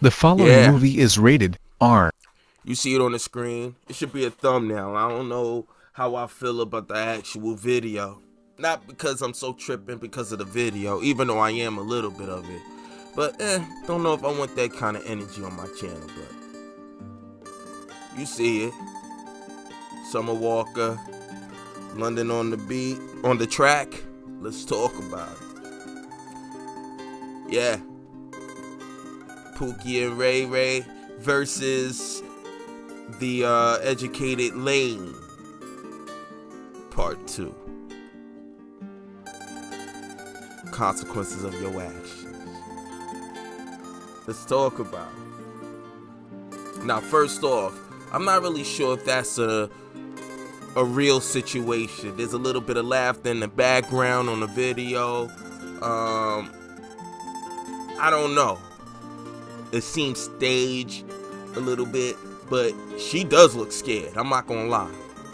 The following Yeah, movie is rated R. you see it on the screen. It should be a thumbnail. I don't know how I feel about the actual video. Not because I'm so tripping because of the video, even though I am a little bit of it. But don't know if I want that kind of energy on my channel. But you see it. Summer Walker, London on the beat, on the track. Let's talk about it. Yeah. Pookie and Ray Ray versus the Educated Lane Part 2. Consequences of your actions. Let's talk about it. Now, first off, I'm not really sure if that's a real situation. There's a little bit of laughter in the background on the video. I don't know. It seems staged a little bit, but she does look scared. I'm not gonna lie.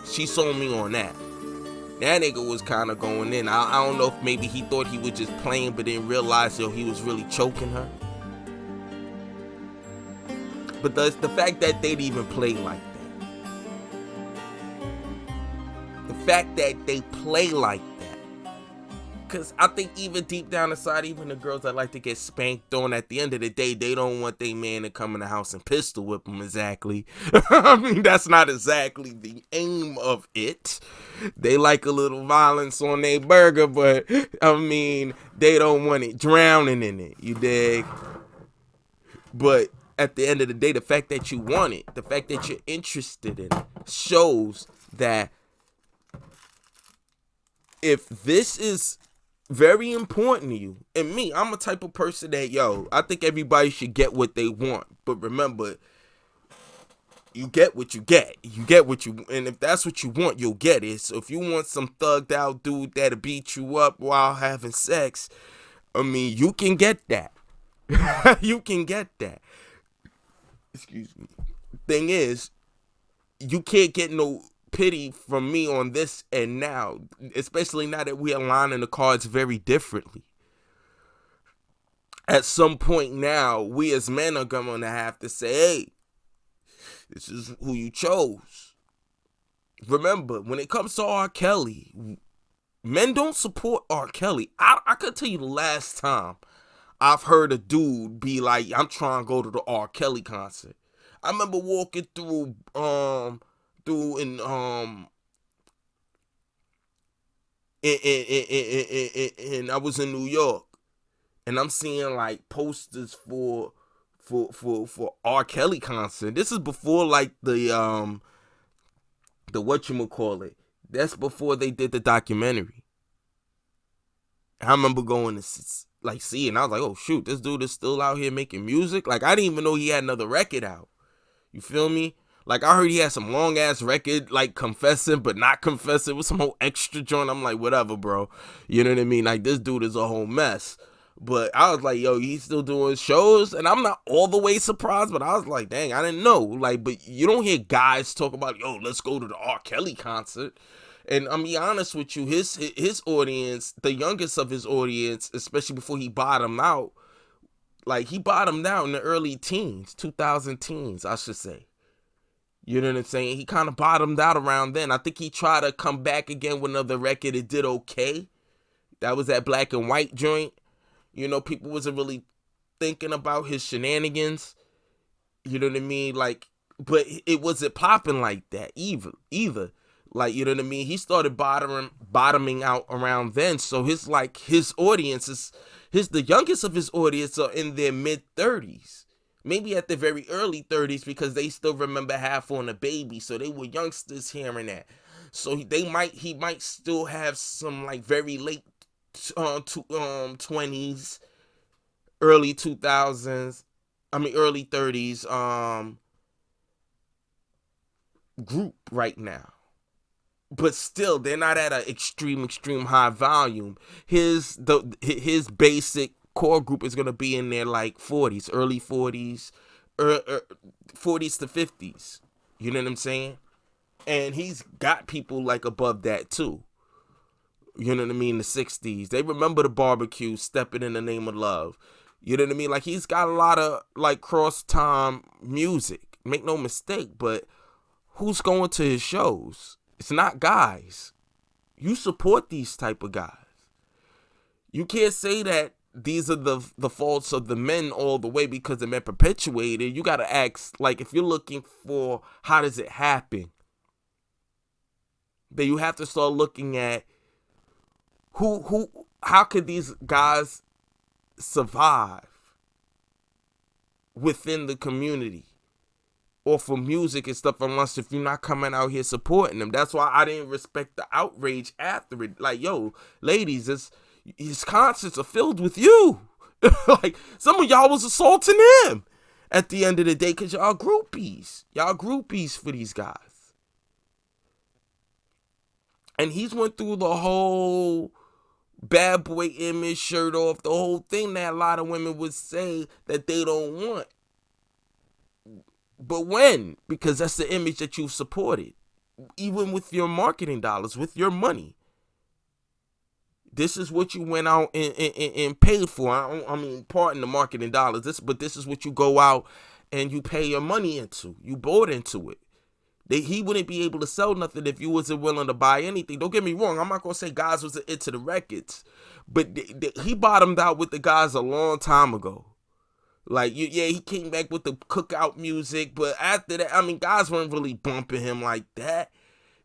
She sold me on that. That nigga was kind of going in. I don't know if maybe he thought he was just playing, but didn't realize he was really choking her. But the fact that they'd even play like that. The fact that they play like that. Because I think even deep down inside, even the girls that like to get spanked on, at the end of the day, they don't want their man to come in the house and pistol whip them exactly. I mean, that's not exactly the aim of it. They like a little violence on their burger, but I mean, they don't want it drowning in it, you dig? But at the end of the day, the fact that you want it, the fact that you're interested in it, shows that if this is very important to you, and me, I'm a type of person that, I think everybody should get what they want. But remember, you get what you get. You get what you, and if that's what you want, you'll get it. So if you want some thugged out dude that'll beat you up while having sex, I mean, you can get that. You can get that. Excuse me. Thing is, you can't get no pity from me on this and now, especially now that we are aligning the cards very differently. At some point now, we as men are going to have to say, hey, this is who you chose. Remember, when it comes to R. Kelly, men don't support R. Kelly. I could tell you the last time I've heard a dude be like, I'm trying to go to the R. Kelly concert. I remember walking through and I was in New York, and I'm seeing like posters for R. Kelly concert. This is before like the whatchamacallit. That's before they did the documentary. I remember going to like see it, and I was like, oh shoot, this dude is still out here making music. Like, I didn't even know he had another record out. You feel me? Like, I heard he had some long ass record, like confessing but not confessing with some whole extra joint. I'm like, whatever, bro. You know what I mean? Like, this dude is a whole mess. But I was like, yo, he's still doing shows, and I'm not all the way surprised, but I was like, dang, I didn't know. Like, but you don't hear guys talk about, yo, let's go to the R. Kelly concert. And I'm be honest with you, his audience, the youngest of his audience, especially before he bottomed out, like, he bottomed out in the early teens, 2000 teens, I should say. You know what I'm saying? He kind of bottomed out around then. I think he tried to come back again with another record. It did okay. That was that black and white joint. You know, people wasn't really thinking about his shenanigans. You know what I mean? Like, but it wasn't popping like that either. Like, you know what I mean? He started bottoming out around then. So his audience is, the youngest of his audience are in their mid-30s. Maybe at the very early 30s, because they still remember Half on a Baby. So they were youngsters hearing that. So he might still have some like very late 20s, early 2000s, early 30s group right now. But still, they're not at an extreme high volume. His basic core group is gonna be in their like 40s, early 40s, 40s to 50s. You know what I'm saying? And he's got people like above that too. You know what I mean? The 60s. They remember the barbecue, Stepping in the Name of Love. You know what I mean? Like, he's got a lot of like cross time music. Make no mistake, but who's going to his shows? It's not guys. You support these type of guys. You can't say that these are the faults of the men all the way because the men perpetuated. You gotta ask, like, if you're looking for how does it happen, then you have to start looking at how could these guys survive within the community or for music and stuff, unless if you're not coming out here supporting them. That's why I didn't respect the outrage after it. Like, yo, ladies, his concerts are filled with you. Like, some of y'all was assaulting him at the end of the day because y'all groupies. Y'all groupies for these guys. And he's went through the whole bad boy image, shirt off, the whole thing that a lot of women would say that they don't want. But when? Because that's the image that you've supported. Even with your marketing dollars, with your money. This is what you went out and paid for. I mean, pardon the marketing dollars. But this is what you go out and you pay your money into. You bought into it. He wouldn't be able to sell nothing if you wasn't willing to buy anything. Don't get me wrong. I'm not going to say guys was into the records. But he bottomed out with the guys a long time ago. Like, yeah, he came back with the cookout music. But after that, I mean, guys weren't really bumping him like that.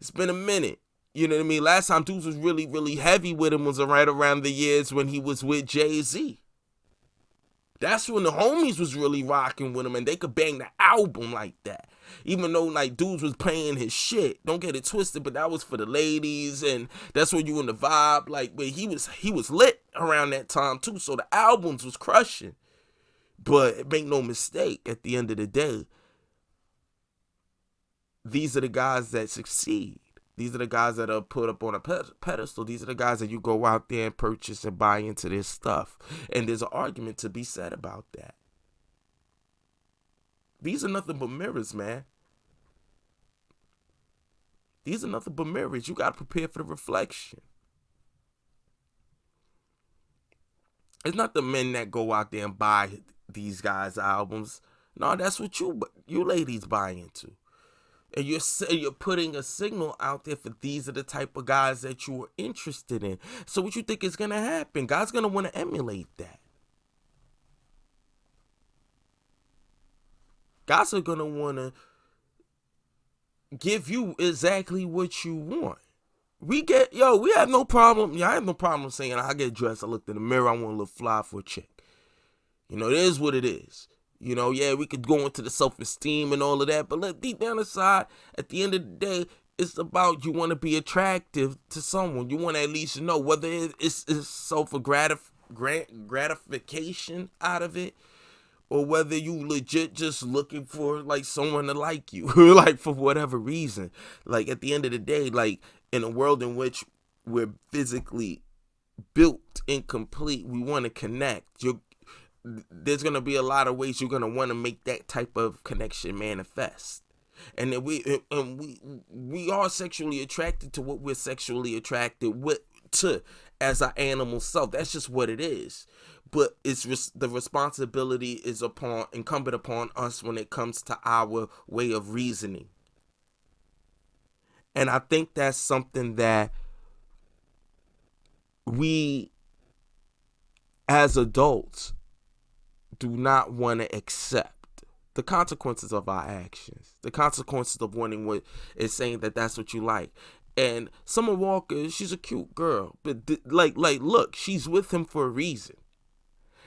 It's been a minute. You know what I mean? Last time dudes was really, really heavy with him was right around the years when he was with Jay-Z. That's when the homies was really rocking with him and they could bang the album like that. Even though, like, dudes was playing his shit. Don't get it twisted, but that was for the ladies and that's when you in the vibe. Like, but he was lit around that time too, so the albums was crushing. But make no mistake, at the end of the day, these are the guys that succeed. These are the guys that are put up on a pedestal. These are the guys that you go out there and purchase and buy into this stuff. And there's an argument to be said about that. These are nothing but mirrors, man. These are nothing but mirrors. You got to prepare for the reflection. It's not the men that go out there and buy these guys' albums. No, that's what you ladies buy into. And you're putting a signal out there for these are the type of guys that you are interested in. So what you think is going to happen? God's going to want to emulate that. Guys are going to want to give you exactly what you want. We have no problem. I have no problem saying I get dressed. I looked in the mirror. I want to look fly for a chick. You know, it is what it is. You know, yeah, we could go into the self-esteem and all of that, but look, deep down inside, at the end of the day, it's about you want to be attractive to someone. You want to at least know whether it's so for gratification out of it, or whether you legit just looking for like someone to like you, like for whatever reason. Like at the end of the day, like in a world in which we're physically built incomplete, we want to connect. There's going to be a lot of ways you're going to want to make that type of connection manifest. And then we are sexually attracted to what we're sexually attracted to as our animal self. That's just what it is. But the responsibility is incumbent upon us when it comes to our way of reasoning. And I think that's something that we as adults do not want to accept the consequences of our actions, the consequences of wanting what is saying that's what you like. And Summer Walker, she's a cute girl, but look, she's with him for a reason.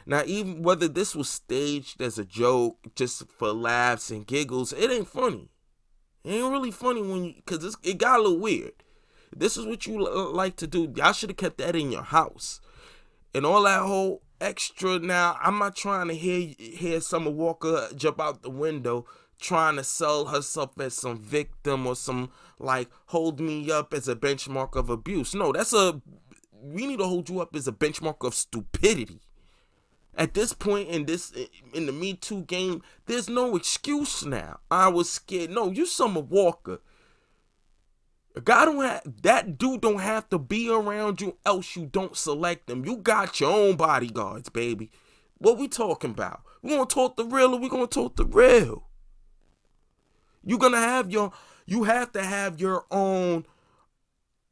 Now, even whether this was staged as a joke, just for laughs and giggles, it ain't funny. It ain't really funny because it got a little weird. This is what you like to do. Y'all should have kept that in your house. And all that whole extra. Now, I'm not trying to hear Summer Walker jump out the window trying to sell herself as some victim or some like hold me up as a benchmark of abuse. No, we need to hold you up as a benchmark of stupidity. At this point in the Me Too game, there's no excuse now. I was scared. No, you Summer Walker. That dude don't have to be around you, else you don't select them. You got your own bodyguards, baby. What we talking about? We gonna talk the real or we gonna talk the real? You have to have your own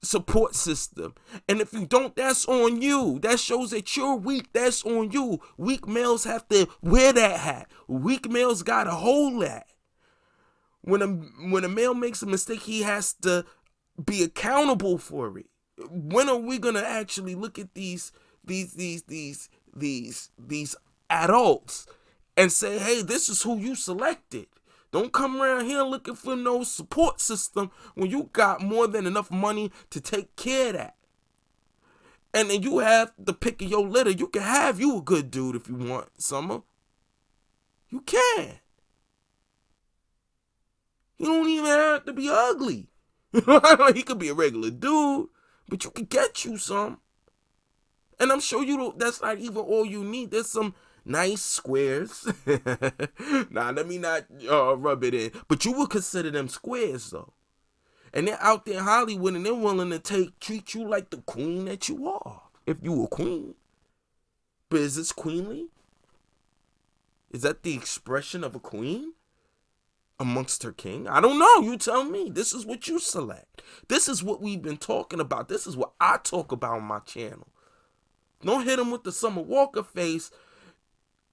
support system. And if you don't, that's on you. That shows that you're weak. That's on you. Weak males have to wear that hat. Weak males gotta hold that. When a male makes a mistake, he has to be accountable for it. When are we gonna actually look at these adults and say, hey, this is who you selected? Don't come around here looking for no support system when you got more than enough money to take care of that. And then you have the pick of your litter. You can have you a good dude if you want, Summer. You can. He don't even have to be ugly. He could be a regular dude, but you can get you some. And I'm sure that's not even all you need. There's some nice squares. Nah, let me not rub it in. But you would consider them squares, though. And they're out there in Hollywood, and they're willing to treat you like the queen that you are, if you a queen. But is this queenly? Is that the expression of a queen amongst her king? I don't know. You tell me. This is what you select. This is what we've been talking about. This is what I talk about on my channel. Don't hit him with the Summer Walker face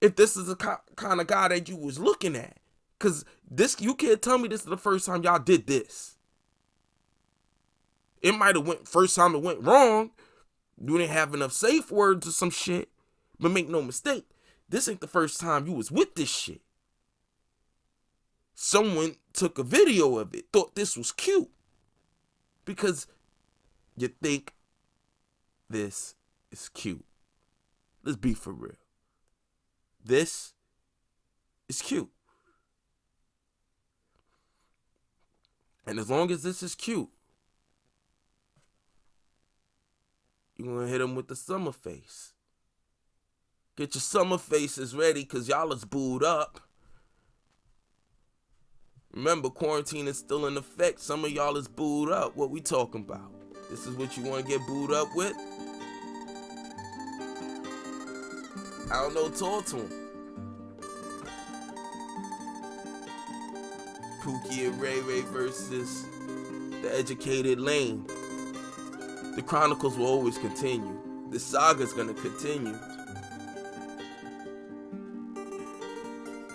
if this is the kind of guy that you was looking at. Because you can't tell me this is the first time y'all did this. It might have first time it went wrong. You didn't have enough safe words or some shit. But make no mistake, this ain't the first time you was with this shit. Someone took a video of it, thought this was cute. Because you think this is cute. Let's be for real. This is cute. And as long as this is cute, you're going to hit them with the summer face. Get your summer faces ready because y'all is booed up. Remember, quarantine is still in effect. Some of y'all is booed up. What we talking about? This is what you want to get booed up with? I don't know, talk to him. Pookie and Ray versus the educated lane. The chronicles will always continue. The saga's gonna continue.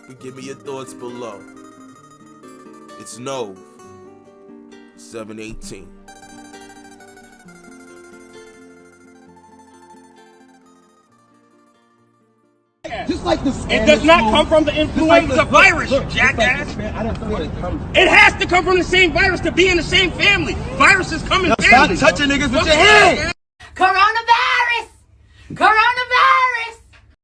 But give me your thoughts below. It's Nove718. Just like the it does not come from the influenza virus, you jackass. I don't know where it comes from. It has to come from the same virus to be in the same family. Viruses come in families. Stop touching niggas with your hand. Come on.